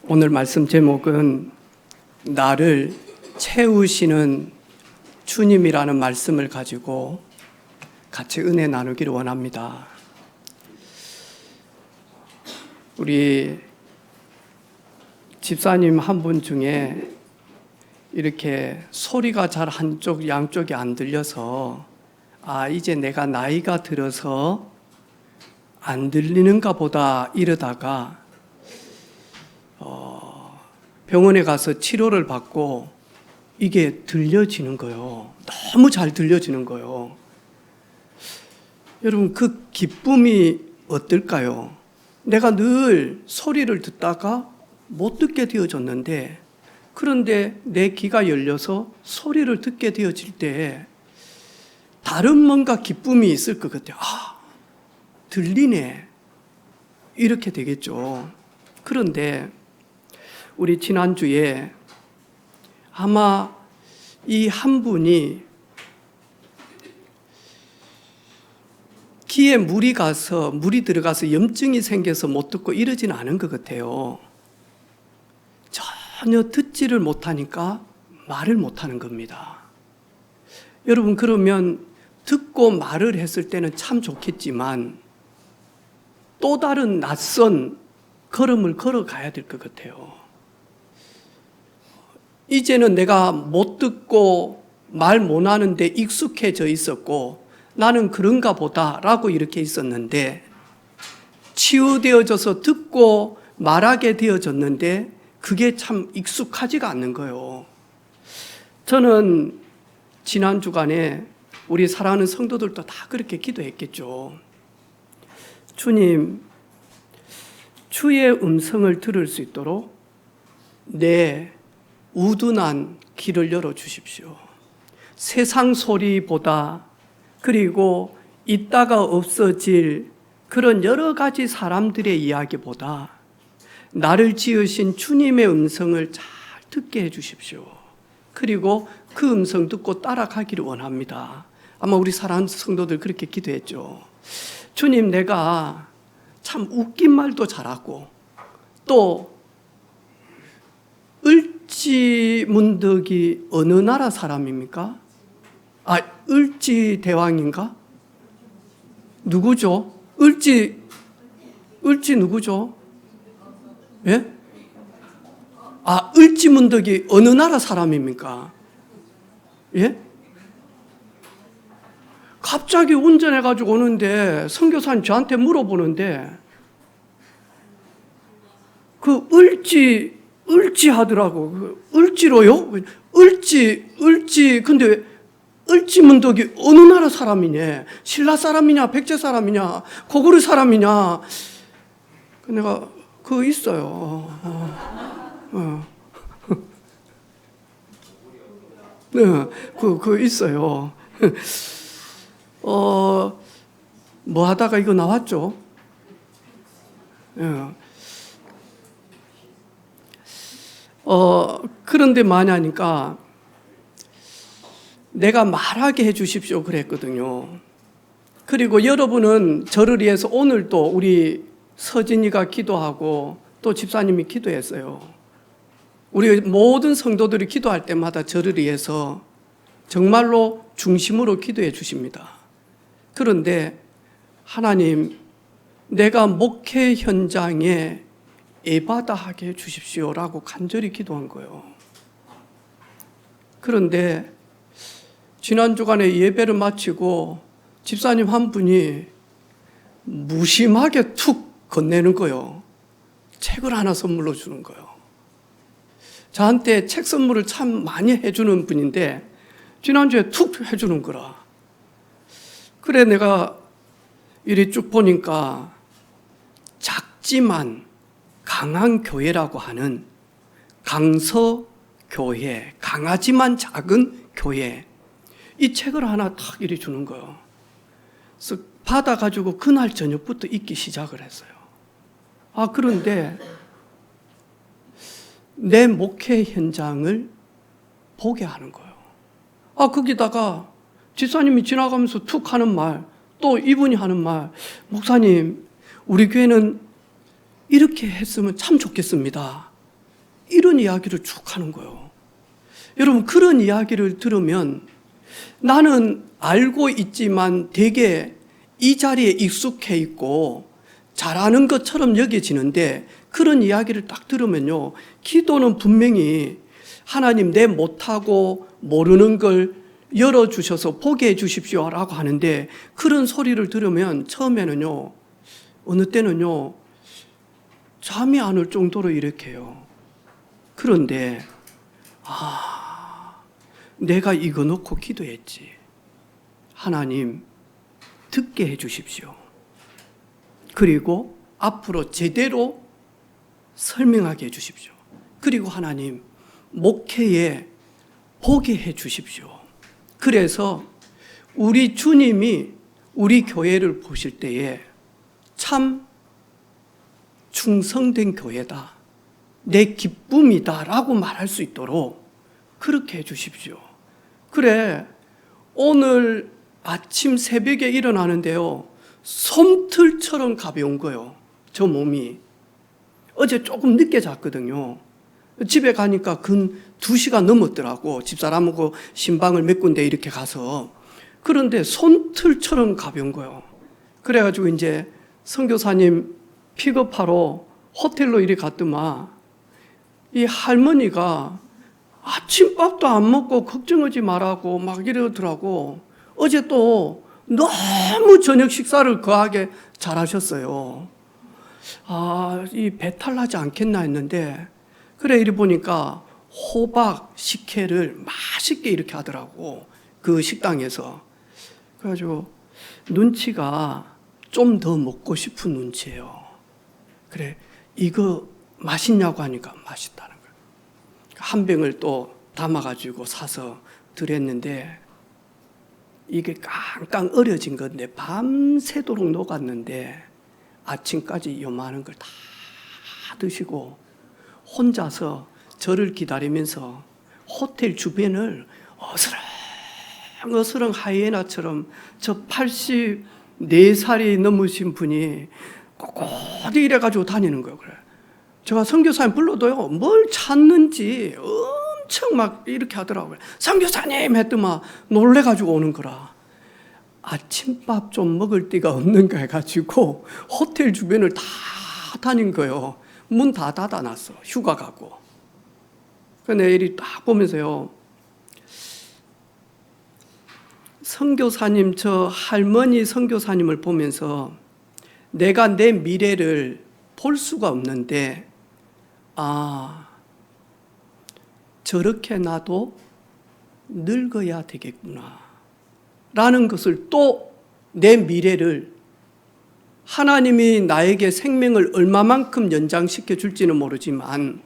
오늘 말씀 제목은 나를 채우시는 주님이라는 말씀을 가지고 같이 은혜 나누기를 원합니다. 우리 집사님 한 분 중에 이렇게 소리가 잘 한쪽 양쪽이 안 들려서 이제 내가 나이가 들어서 안 들리는가 보다 이러다가 병원에 가서 치료를 받고 이게 들려지는 거예요. 너무 잘 들려지는 거예요. 여러분, 그 기쁨이 어떨까요? 내가 늘 소리를 듣다가 못 듣게 되어졌는데, 그런데 내 귀가 열려서 소리를 듣게 되어질 때 다른 뭔가 기쁨이 있을 것 같아요. 들리네. 이렇게 되겠죠. 그런데 우리 지난주에 아마 이 한 분이 귀에 물이 들어가서 염증이 생겨서 못 듣고 이러지는 않은 것 같아요. 전혀 듣지를 못하니까 말을 못하는 겁니다. 여러분, 그러면 듣고 말을 했을 때는 참 좋겠지만 또 다른 낯선 걸음을 걸어가야 될 것 같아요. 이제는 내가 못 듣고 말 못하는데 익숙해져 있었고 나는 그런가 보다라고 이렇게 있었는데, 치유되어져서 듣고 말하게 되어졌는데 그게 참 익숙하지가 않는 거예요. 저는 지난 주간에 우리 사랑하는 성도들도 다 그렇게 기도했겠죠. 주님, 주의 음성을 들을 수 있도록 내 우둔한 귀를 열어주십시오. 세상 소리보다, 그리고 있다가 없어질 그런 여러 가지 사람들의 이야기보다 나를 지으신 주님의 음성을 잘 듣게 해주십시오. 그리고 그 음성 듣고 따라가기를 원합니다. 아마 우리 사랑하는 성도들 그렇게 기도했죠. 주님, 내가 참 웃긴 말도 잘하고 또 을지문덕이 어느 나라 사람입니까? 을지대왕인가? 누구죠? 을지 누구죠? 예? 을지문덕이 어느 나라 사람입니까? 예? 갑자기 운전해가지고 오는데 선교사님 저한테 물어보는데 그 을지 하더라고. 을지로요? 을지. 근데 을지문덕이 어느 나라 사람이냐? 신라 사람이냐? 백제 사람이냐? 고구려 사람이냐? 내가 그거 있어요. 네, 그거 있어요. 뭐 하다가 이거 나왔죠? 그런데 만약이니까 내가 말하게 해주십시오 그랬거든요. 그리고 여러분은 저를 위해서 오늘도 우리 서진이가 기도하고 또 집사님이 기도했어요. 우리 모든 성도들이 기도할 때마다 저를 위해서 정말로 중심으로 기도해 주십니다. 그런데 하나님, 내가 목회 현장에 예바다하게 해주십시오라고 간절히 기도한 거예요. 그런데 지난 주간에 예배를 마치고 집사님 한 분이 무심하게 툭 건네는 거예요. 책을 하나 선물로 주는 거예요. 저한테 책 선물을 참 많이 해주는 분인데 지난주에 툭 해주는 거라. 그래, 내가 이리 쭉 보니까 작지만 강한 교회라고 하는 강서교회, 강하지만 작은 교회, 이 책을 하나 탁 이리 주는 거예요. 그래서 받아가지고 그날 저녁부터 읽기 시작을 했어요. 그런데 내 목회 현장을 보게 하는 거예요. 거기다가 집사님이 지나가면서 툭 하는 말, 또 이분이 하는 말, 목사님, 우리 교회는 이렇게 했으면 참 좋겠습니다. 이런 이야기를 쭉 하는 거예요. 여러분, 그런 이야기를 들으면 나는 알고 있지만 되게 이 자리에 익숙해 있고 잘하는 것처럼 여겨지는데, 그런 이야기를 딱 들으면요, 기도는 분명히 하나님 내 못하고 모르는 걸 열어주셔서 보게 해 주십시오라고 하는데, 그런 소리를 들으면 처음에는요, 어느 때는요 잠이 안 올 정도로 이렇게 해요. 그런데 내가 이거 놓고 기도했지, 하나님 듣게 해 주십시오. 그리고 앞으로 제대로 설명하게 해 주십시오. 그리고 하나님 목회에 보게 해 주십시오. 그래서 우리 주님이 우리 교회를 보실 때에 참 충성된 교회다, 내 기쁨이다 라고 말할 수 있도록 그렇게 해 주십시오. 그래, 오늘 아침 새벽에 일어나는데요, 솜틀처럼 가벼운 거예요. 저 몸이. 어제 조금 늦게 잤거든요. 집에 가니까 근 2시간 넘었더라고. 집사람하고 신방을 몇 군데 이렇게 가서. 그런데 솜틀처럼 가벼운 거예요. 그래가지고 이제 선교사님 픽업하러 호텔로 이리 갔더만 이 할머니가 아침밥도 안 먹고 걱정하지 말라고 막 이러더라고. 어제 또 너무 저녁 식사를 거하게 잘하셨어요. 이 배탈 나지 않겠나 했는데, 그래 이리 보니까 호박 식혜를 맛있게 이렇게 하더라고, 그 식당에서. 그래가지고 눈치가 좀 더 먹고 싶은 눈치예요. 그래, 이거 맛있냐고 하니까 맛있다는 거예요. 한 병을 또 담아가지고 사서 드렸는데, 이게 깡깡 얼어진 건데 밤새도록 녹았는데 아침까지 요만한 걸 다 드시고 혼자서 저를 기다리면서 호텔 주변을 어스렁어스렁 하이에나처럼, 저 84살이 넘으신 분이 꼿꼿이 이래가지고 다니는 거예요. 그래, 제가 선교사님 불러도요, 뭘 찾는지 엄청 막 이렇게 하더라고요. 선교사님 했더만 놀래가지고 오는 거라. 아침밥 좀 먹을 데가 없는가 해가지고 호텔 주변을 다 다닌 거예요. 문 다 닫아놨어, 휴가 가고. 그래서 내일이 딱 보면서요, 선교사님, 저 할머니 선교사님을 보면서 내가 내 미래를 볼 수가 없는데, 저렇게 나도 늙어야 되겠구나 라는 것을, 또 내 미래를 하나님이 나에게 생명을 얼마만큼 연장시켜 줄지는 모르지만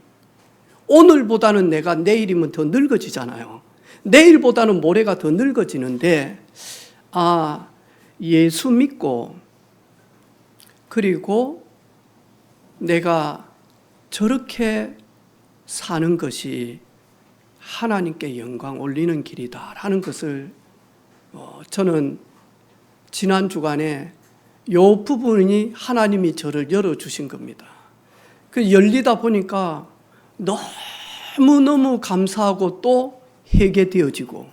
오늘보다는 내가 내일이면 더 늙어지잖아요. 내일보다는 모레가 더 늙어지는데, 예수 믿고 그리고 내가 저렇게 사는 것이 하나님께 영광 올리는 길이다라는 것을 저는 지난 주간에 요 부분이 하나님이 저를 열어주신 겁니다. 그 열리다 보니까 너무너무 감사하고 또 회개되어지고,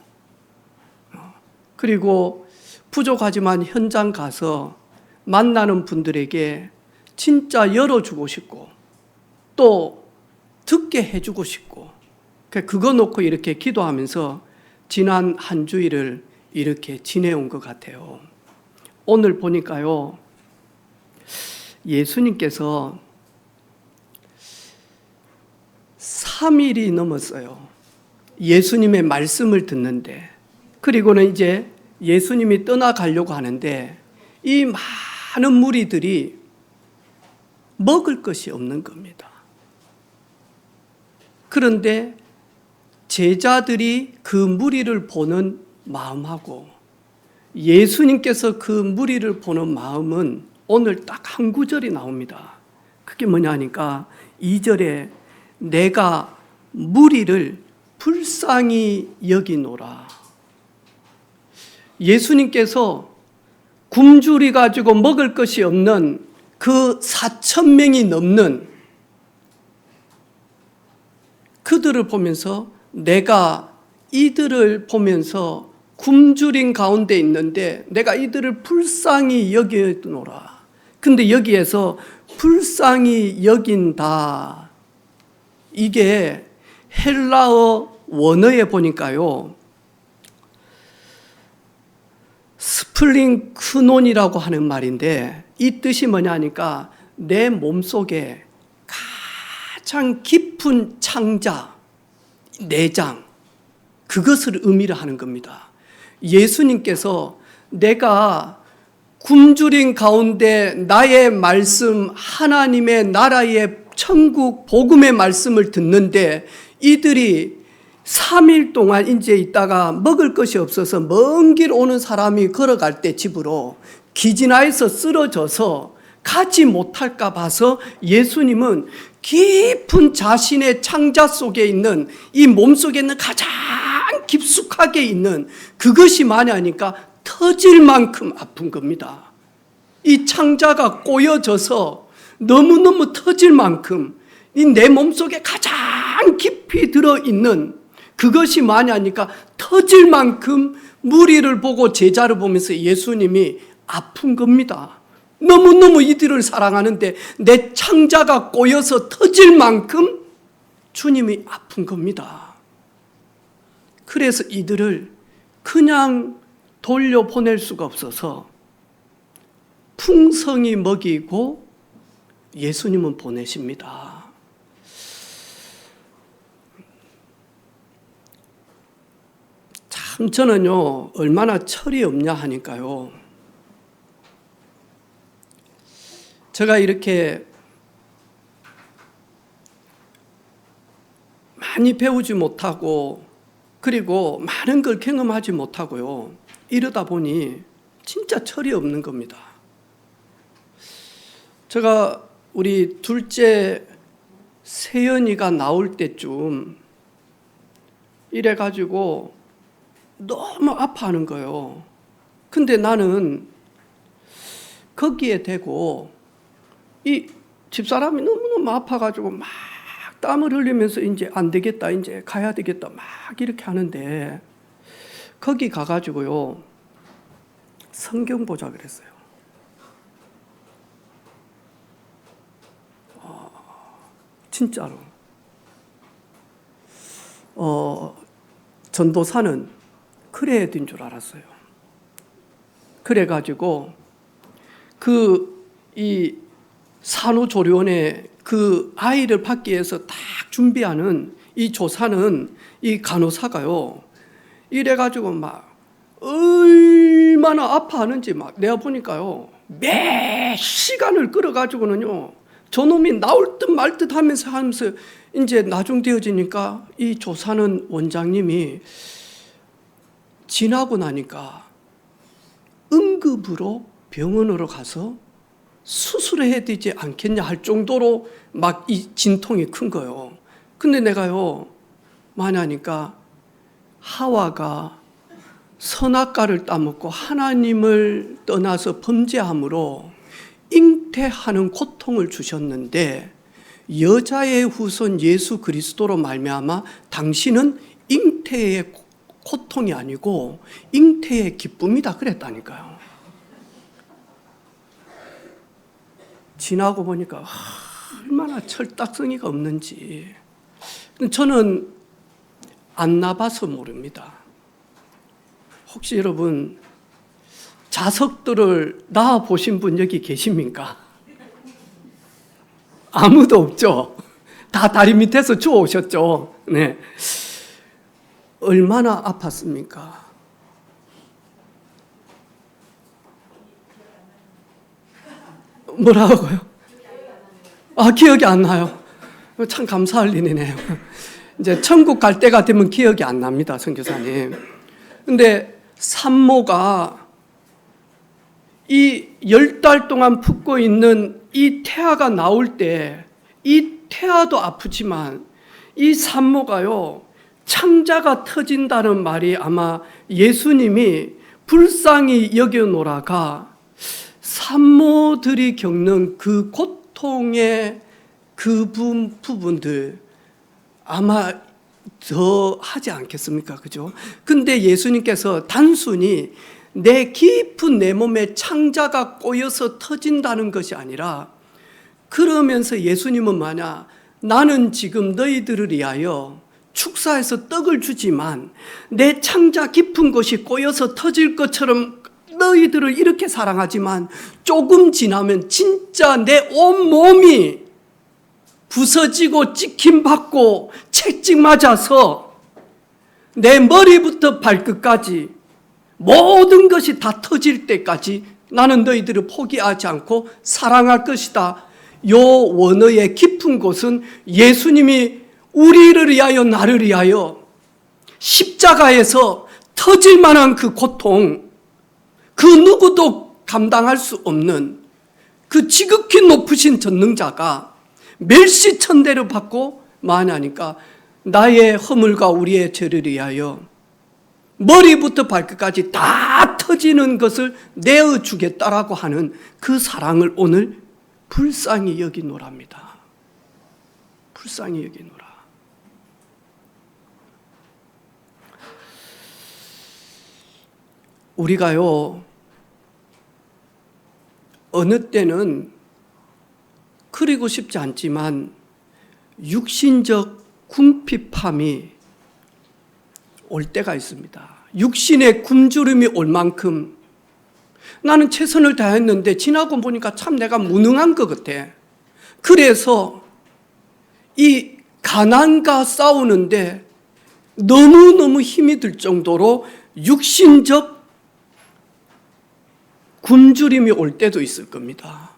그리고 부족하지만 현장 가서 만나는 분들에게 진짜 열어주고 싶고 또 듣게 해주고 싶고, 그거 놓고 이렇게 기도하면서 지난 한 주일을 이렇게 지내온 것 같아요. 오늘 보니까요, 예수님께서 3일이 넘었어요. 예수님의 말씀을 듣는데, 그리고는 이제 예수님이 떠나가려고 하는데 이 많은 무리들이 먹을 것이 없는 겁니다. 그런데 제자들이 그 무리를 보는 마음하고 예수님께서 그 무리를 보는 마음은 오늘 딱 한 구절이 나옵니다. 그게 뭐냐 하니까 2절에 내가 무리를 불쌍히 여기노라. 예수님께서 굶주리 가지고 먹을 것이 없는 그 4,000명이 넘는 그들을 보면서 내가 이들을 보면서 굶주린 가운데 있는데 내가 이들을 불쌍히 여기노라. 근데 여기에서 불쌍히 여긴다, 이게 헬라어 원어에 보니까요, 스플링크논이라고 하는 말인데 이 뜻이 뭐냐 하니까 내 몸속에 가장 깊은 창자, 내장, 그것을 의미를 하는 겁니다. 예수님께서 내가 굶주린 가운데 나의 말씀, 하나님의 나라의 천국 복음의 말씀을 듣는데 이들이 3일 동안 이제 있다가 먹을 것이 없어서 먼 길 오는 사람이 걸어갈 때 집으로 기진하에서 쓰러져서 가지 못할까 봐서 예수님은 깊은 자신의 창자 속에 있는 이 몸속에 있는 가장 깊숙하게 있는 그것이 뭐냐니까 터질 만큼 아픈 겁니다. 이 창자가 꼬여져서 너무너무 터질 만큼 이 내 몸속에 가장 깊이 들어있는 그것이 뭐냐니까 터질 만큼 무리를 보고 제자를 보면서 예수님이 아픈 겁니다. 너무너무 이들을 사랑하는데 내 창자가 꼬여서 터질 만큼 주님이 아픈 겁니다. 그래서 이들을 그냥 돌려보낼 수가 없어서 풍성히 먹이고 예수님은 보내십니다. 참 저는요, 얼마나 철이 없냐 하니까요, 제가 이렇게 많이 배우지 못하고 그리고 많은 걸 경험하지 못하고요, 이러다 보니 진짜 철이 없는 겁니다. 제가 우리 둘째 세연이가 나올 때쯤 이래가지고 너무 아파하는 거예요. 근데 나는 거기에 대고 이 집사람이 너무너무 아파가지고 막 땀을 흘리면서 이제 안 되겠다, 이제 가야 되겠다 막 이렇게 하는데 거기 가가지고요, 성경 보자 그랬어요. 진짜로. 전도사는 그래야 된 줄 알았어요. 그래가지고 이 산후조리원에 그 아이를 받기 위해서 딱 준비하는 이 조사는 이 간호사가요, 이래가지고 막 얼마나 아파하는지 막 내가 보니까요, 몇 시간을 끌어가지고는요, 저놈이 나올 듯 말 듯 하면서 이제 나중되어지니까 이 조사는 원장님이 지나고 나니까 응급으로 병원으로 가서 수술해야 되지 않겠냐 할 정도로 막 이 진통이 큰 거예요. 근데 내가요, 만하니까 하와가 선악과를 따먹고 하나님을 떠나서 범죄함으로 잉태하는 고통을 주셨는데 여자의 후손 예수 그리스도로 말미암아 당신은 잉태의 고통이 아니고 잉태의 기쁨이다 그랬다니까요. 지나고 보니까 얼마나 철딱서니가 없는지. 저는 안 나봐서 모릅니다. 혹시 여러분 자석들을 낳아 보신 분 여기 계십니까? 아무도 없죠? 다 다리 밑에서 주워 오셨죠? 네. 얼마나 아팠습니까? 뭐라고요? 기억이 안 나요. 참 감사할 일이네요. 이제 천국 갈 때가 되면 기억이 안 납니다, 선교사님. 근데 산모가 이 10달 동안 품고 있는 이 태아가 나올 때 이 태아도 아프지만 이 산모가요, 창자가 터진다는 말이 아마 예수님이 불쌍히 여겨노라가 산모들이 겪는 그 고통의 그 부분들, 아마 더 하지 않겠습니까? 그죠? 근데 예수님께서 단순히 내 깊은 내 몸에 창자가 꼬여서 터진다는 것이 아니라, 그러면서 예수님은 나는 지금 너희들을 위하여 축사해서 떡을 주지만 내 창자 깊은 곳이 꼬여서 터질 것처럼 너희들을 이렇게 사랑하지만 조금 지나면 진짜 내 온몸이 부서지고 찍힘받고 채찍 맞아서 내 머리부터 발끝까지 모든 것이 다 터질 때까지 나는 너희들을 포기하지 않고 사랑할 것이다. 요 원어의 깊은 곳은 예수님이 우리를 위하여 나를 위하여 십자가에서 터질 만한 그 고통, 그 누구도 감당할 수 없는 그 지극히 높으신 전능자가 멸시천대를 받고 만하니까 나의 허물과 우리의 죄를 위하여 머리부터 발끝까지 다 터지는 것을 내어주겠다라고 하는 그 사랑을 오늘 불쌍히 여기노랍니다. 불쌍히 여기노라. 우리가요, 어느 때는 그리고 싶지 않지만 육신적 궁핍함이 올 때가 있습니다. 육신의 굶주림이 올 만큼 나는 최선을 다했는데 지나고 보니까 참 내가 무능한 것 같아. 그래서 이 가난과 싸우는데 너무너무 힘이 들 정도로 육신적 굶주림이 올 때도 있을 겁니다.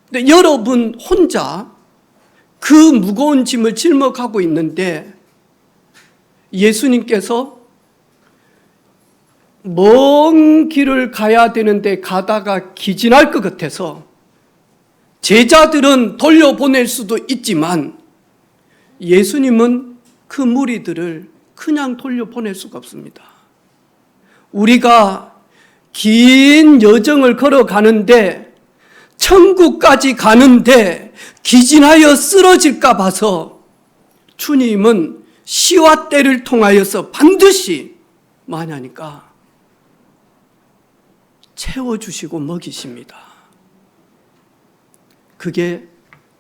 근데 여러분 혼자 그 무거운 짐을 짊어가고 있는데 예수님께서 먼 길을 가야 되는데 가다가 기진할 것 같아서 제자들은 돌려보낼 수도 있지만 예수님은 그 무리들을 그냥 돌려보낼 수가 없습니다. 우리가 긴 여정을 걸어가는데 천국까지 가는데 기진하여 쓰러질까 봐서 주님은 시와 때를 통하여서 반드시 만하니까 채워주시고 먹이십니다. 그게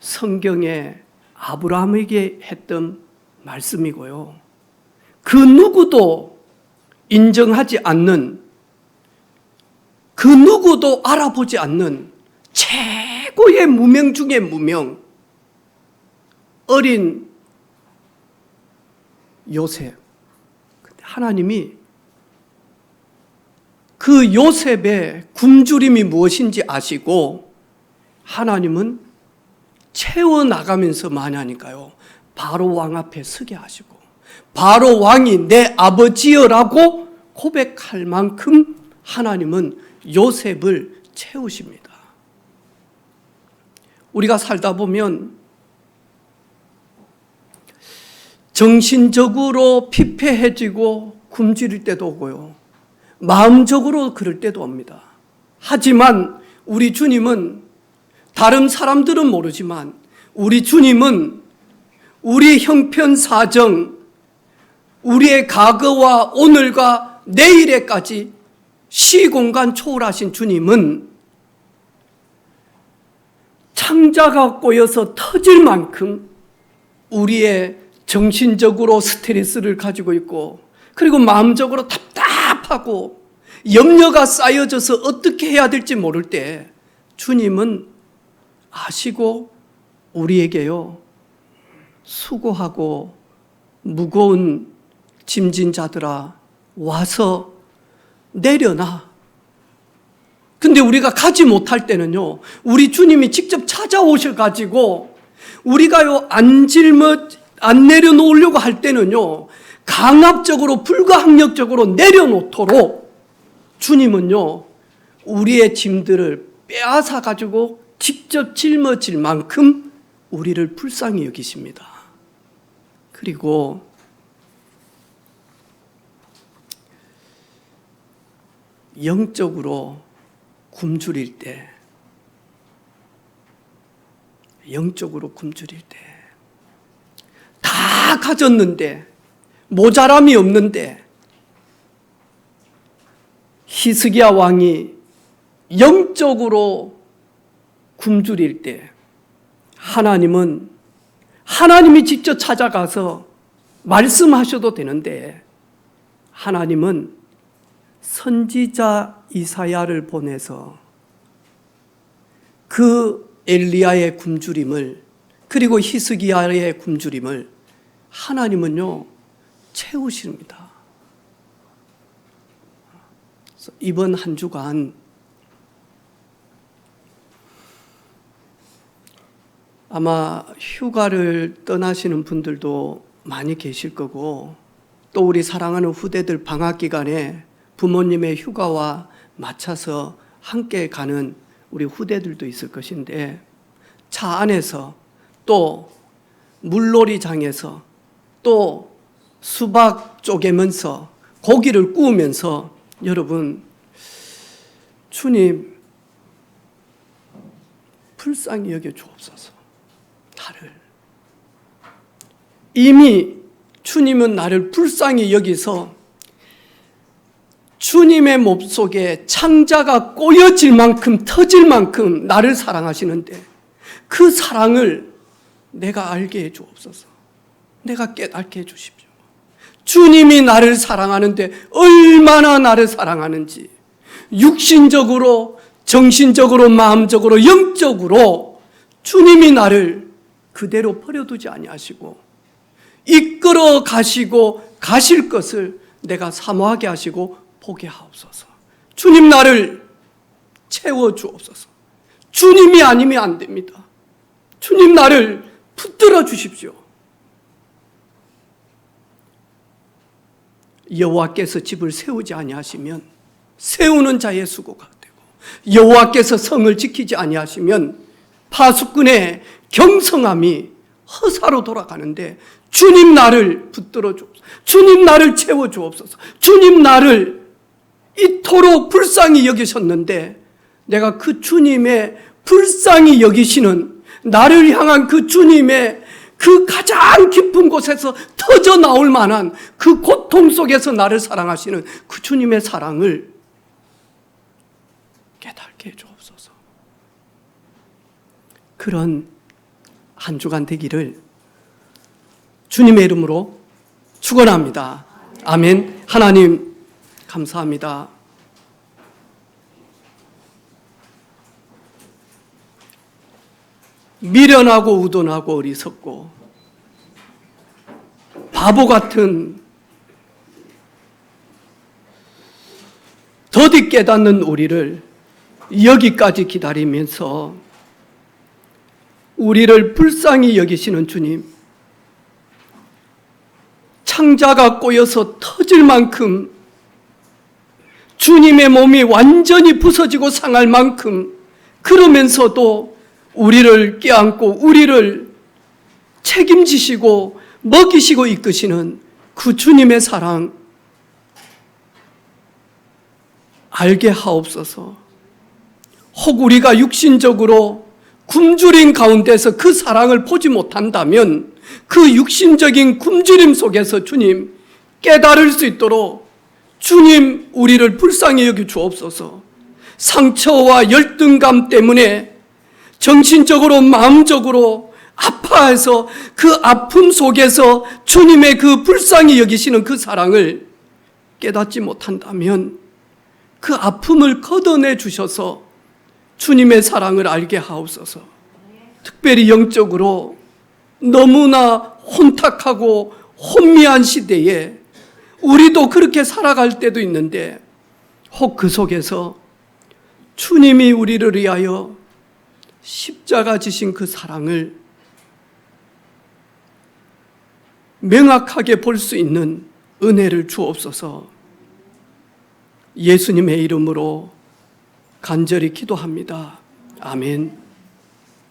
성경에 아브라함에게 했던 말씀이고요. 그 누구도 인정하지 않는, 그 누구도 알아보지 않는 최고의 무명 중의 무명, 어린 요셉. 하나님이 그 요셉의 굶주림이 무엇인지 아시고 하나님은 채워나가면서 만하니까요, 바로 왕 앞에 서게 하시고 바로 왕이 내 아버지여라고 고백할 만큼 하나님은 요셉을 채우십니다. 우리가 살다 보면 정신적으로 피폐해지고 굶주릴 때도 오고요, 마음적으로 그럴 때도 옵니다. 하지만 우리 주님은, 다른 사람들은 모르지만 우리 주님은 우리 형편사정, 우리의 과거와 오늘과 내일에까지 시공간 초월하신 주님은 창자가 꼬여서 터질 만큼 우리의 정신적으로 스트레스를 가지고 있고, 그리고 마음적으로 답답하고 염려가 쌓여져서 어떻게 해야 될지 모를 때 주님은 아시고 우리에게요, 수고하고 무거운 짐진 자들아 와서 내려놔. 근데 우리가 가지 못할 때는요, 우리 주님이 직접 찾아오셔가지고 우리가요 안 내려놓으려고 할 때는요, 강압적으로 불가항력적으로 내려놓도록 주님은요 우리의 짐들을 빼앗아 가지고 직접 짊어질 만큼 우리를 불쌍히 여기십니다. 그리고 영적으로 굶주릴 때, 다 가졌는데, 모자람이 없는데, 히스기야 왕이 영적으로 굶주릴 때 하나님이 직접 찾아가서 말씀하셔도 되는데, 하나님은 선지자 이사야를 보내서 그 엘리야의 굶주림을, 그리고 히스기야의 굶주림을 하나님은요 채우십니다. 이번 한 주간 아마 휴가를 떠나시는 분들도 많이 계실 거고, 또 우리 사랑하는 후대들 방학 기간에 부모님의 휴가와 맞춰서 함께 가는 우리 후대들도 있을 것인데, 차 안에서 또 물놀이장에서 또 수박 쪼개면서 고기를 구우면서, 여러분, 주님 불쌍히 여겨 주옵소서. 나를, 이미 주님은 나를 불쌍히 여기서 주님의 몸속에 창자가 꼬여질 만큼, 터질 만큼 나를 사랑하시는데, 그 사랑을 내가 알게 해 주옵소서. 내가 깨닫게 해 주십시오. 주님이 나를 사랑하는데 얼마나 나를 사랑하는지, 육신적으로, 정신적으로, 마음적으로, 영적으로 주님이 나를 그대로 버려두지 아니하시고 이끌어 가시고 가실 것을 내가 사모하게 하시고 보게 하옵소서. 주님 나를 채워 주옵소서. 주님이 아니면 안 됩니다. 주님 나를 붙들어 주십시오. 여호와께서 집을 세우지 아니하시면 세우는 자의 수고가 되고, 여호와께서 성을 지키지 아니하시면 파수꾼의 경성함이 허사로 돌아가는데, 주님 나를 붙들어 주옵소서. 주님 나를 채워 주옵소서. 주님 나를 이토록 불쌍히 여기셨는데, 내가 그 주님의 불쌍히 여기시는, 나를 향한 그 주님의 그 가장 깊은 곳에서 터져 나올 만한 그 고통 속에서 나를 사랑하시는 그 주님의 사랑을 깨닫게 해 주옵소서. 그런 한 주간 되기를 주님의 이름으로 축원합니다. 아멘. 하나님 감사합니다. 미련하고 우둔하고 어리석고 바보 같은, 더디 깨닫는 우리를 여기까지 기다리면서 우리를 불쌍히 여기시는 주님, 창자가 꼬여서 터질 만큼, 주님의 몸이 완전히 부서지고 상할 만큼, 그러면서도 우리를 껴안고 우리를 책임지시고 먹이시고 이끄시는 그 주님의 사랑 알게 하옵소서. 혹 우리가 육신적으로 굶주린 가운데서 그 사랑을 보지 못한다면 그 육신적인 굶주림 속에서 주님 깨달을 수 있도록 주님 우리를 불쌍히 여겨 주옵소서. 상처와 열등감 때문에 정신적으로 마음적으로 아파해서 그 아픔 속에서 주님의 그 불쌍히 여기시는 그 사랑을 깨닫지 못한다면 그 아픔을 걷어내 주셔서 주님의 사랑을 알게 하옵소서. 특별히 영적으로 너무나 혼탁하고 혼미한 시대에 우리도 그렇게 살아갈 때도 있는데, 혹 그 속에서 주님이 우리를 위하여 십자가 지신 그 사랑을 명확하게 볼 수 있는 은혜를 주옵소서. 예수님의 이름으로 간절히 기도합니다. 아멘.